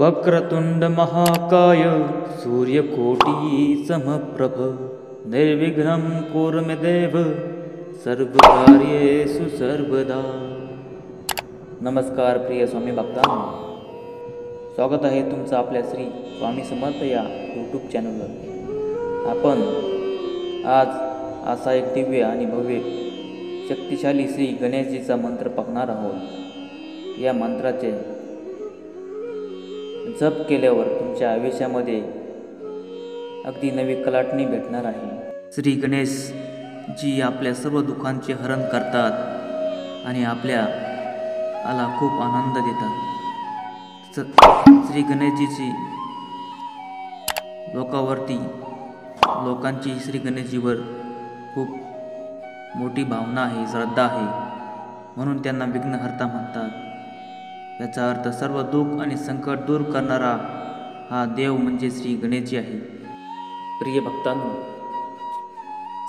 वक्रतुंड महाकाय सूर्यकोटी समप्रभ निर्विघ्नं कुरु मे देव सर्वकार्येषु सर्वदा। नमस्कार प्रिय स्वामी भक्तांनो, स्वागत आहे तुमचं आपल्या श्री स्वामी समर्थ या यूट्यूब चॅनलवर। आपण आज असा एक दिव्य आणि भव्य शक्तिशाली श्री गणेशजीचा मंत्र पाहणार आहोत। या मंत्राचे जप केल्यावर तुमच्या आयुष्यामध्ये अगदी नवी कलाटणी भेटणार आहे। श्री गणेश जी आपल्या सर्व दुःखांचे हरण करतात आणि आपल्याला खूप आनंद देतात। श्री गणेशजीची लोकांची श्री गणेशजीवर खूप मोठी भावना आहे, श्रद्धा आहे, म्हणून त्यांना विघ्नहर्ता म्हणतात। याचा अर्थ सर्व दुःख आणि संकट दूर करणारा हा देव म्हणजे श्री गणेशजी आहे। प्रिय भक्तांनो,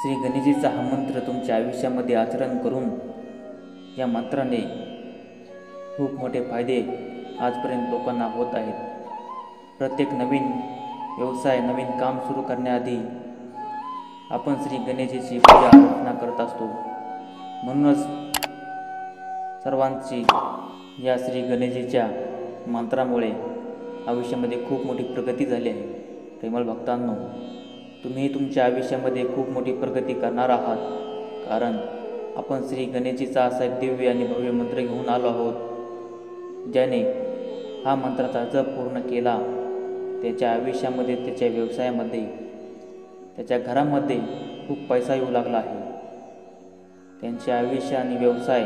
श्री गणेशजीचा हा मंत्र तुमच्या आयुष्यामध्ये आचरण करून या मंत्राने खूप मोठे फायदे आजपर्यंत लोकांना होत आहेत। प्रत्येक नवीन व्यवसाय, नवीन काम सुरू करण्याआधी आपण श्री गणेशजीची पूजा अर्चना करत असतो। म्हणूनच सर्वांची या श्री गणेशजीच्या मंत्रामुळे आयुष्यामध्ये खूप मोठी प्रगती झाली आहे। प्रेमळ भक्तांनो, तुम्ही तुमच्या आयुष्यामध्ये खूप मोठी प्रगती करणार आहात, कारण आपण श्री गणेशजीचा असा एक दिव्य आणि भव्य मंत्र घेऊन आलो आहोत। ज्याने हा मंत्राचा जप पूर्ण केला, त्याच्या आयुष्यामध्ये, त्याच्या व्यवसायामध्ये, त्याच्या घरामध्ये खूप पैसा येऊ लागला आहे। त्यांचे आयुष्य आणि व्यवसाय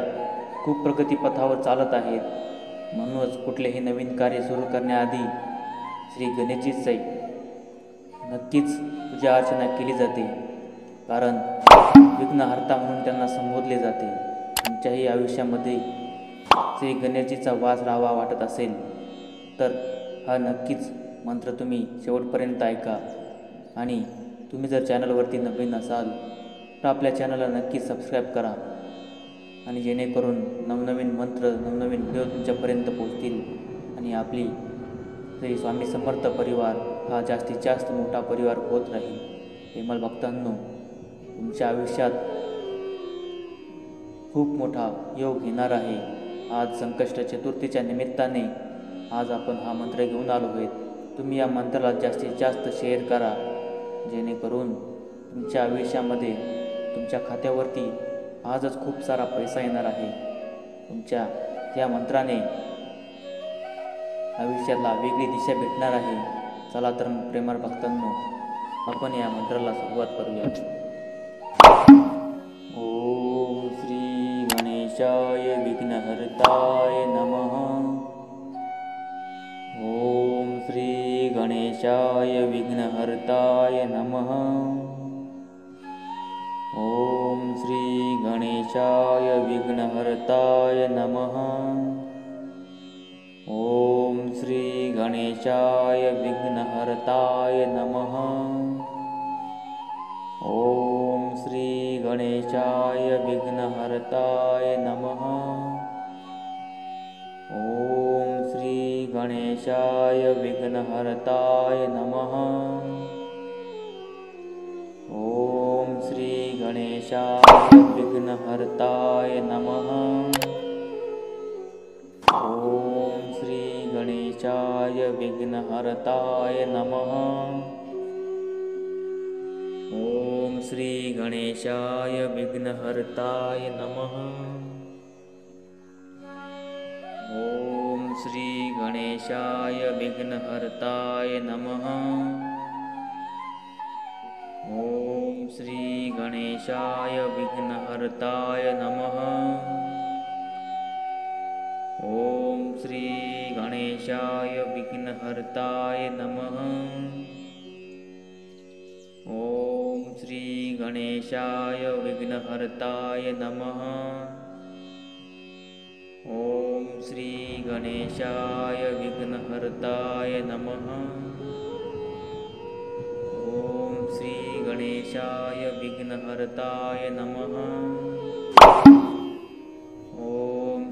खूप प्रगतीपथावर चालत आहेत। म्हणूनच कुठलेही नवीन कार्य सुरू करण्याआधी श्री गणेशजीची नक्कीच पूजा अर्चना केली जाते, कारण विघ्नहर्ता म्हणून त्यांना संबोधले जाते। तुमच्याही आयुष्यामध्ये श्री गणेशजीचा वास राहावा वाटत असेल तर हा नक्कीच मंत्र तुम्ही शेवटपर्यंत ऐका। आणि तुम्ही जर चॅनलवरती नवीन असाल तर आपल्या चॅनलला नक्कीच सबस्क्राईब करा, आणि जेणेकरून नवनवीन मंत्र, नवनवीन व्हिडिओ तुमच्यापर्यंत पोहोचतील आणि आपली श्री स्वामी समर्थ परिवार हा जास्तीत जास्त मोठा परिवार होत राहील। प्रेमळ भक्तांनो, तुमच्या आयुष्यात खूप मोठा योग येणार आहे। आज संकष्ट चतुर्थीच्या निमित्ताने आज आपण हा मंत्र घेऊन आलो आहोत। तुम्ही या मंत्राला जास्तीत जास्त शेअर करा, जेणेकरून तुमच्या आयुष्यामध्ये, तुमच्या खात्यावरती आजच खूप सारा पैसा येणार आहे। तुमच्या या मंत्राने आयुष्याला वेगळी दिशा भेटणार आहे। चला तर मग प्रेमळ भक्तांनो, आपण या मंत्राला सुरुवात करूया। ओम श्री गणेशाय विघ्नहर्ताय नमः। ओम श्री गणेशाय विघ्नहर्ताय नमः। ओम श्री गणेशाय विघ्नहर्ताय नमः। ओम श्री गणेशाय विघ्नहर्ताय नमः। ओम श्री गणेशाय विघ्नहर्ताय नमः। ओम श्री गणेशाय विघ्नहर्ताय नमः। ओम श्री गणेशाय विघ्नहर्ताय नमः। ओम श्री गणेशाय विघ्नहर्ताय नमः। ओम श्री गणेशाय विघ्नहर्ताय नमः। ओम श्री गणेशाय विघ्नहर्ताय नमः। ओम श्री गणेशाय विघ्नहर्ताय नमः। ओम श्री गणेशाय विघ्नहर्ताय नमः। ओम श्री गणेशाय विघ्नहर्ताय नमः। ओम श्री गणेशाय विघ्नहर्ताय नमः। ओम श्री गणेशाय विघ्नहर्ताय नमः। ओम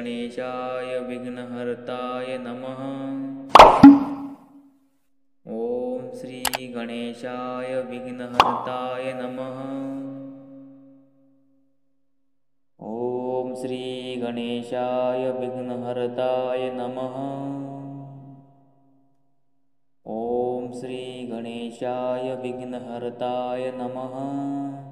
गणेशाय विघ्नहर्ताय नमः। ओम श्री गणेशाय विघ्नहर्ताय नमः। ओम श्री गणेशाय विघ्नहर्ताय नमः। ओम श्री गणेशाय विघ्नहर्ताय नमः।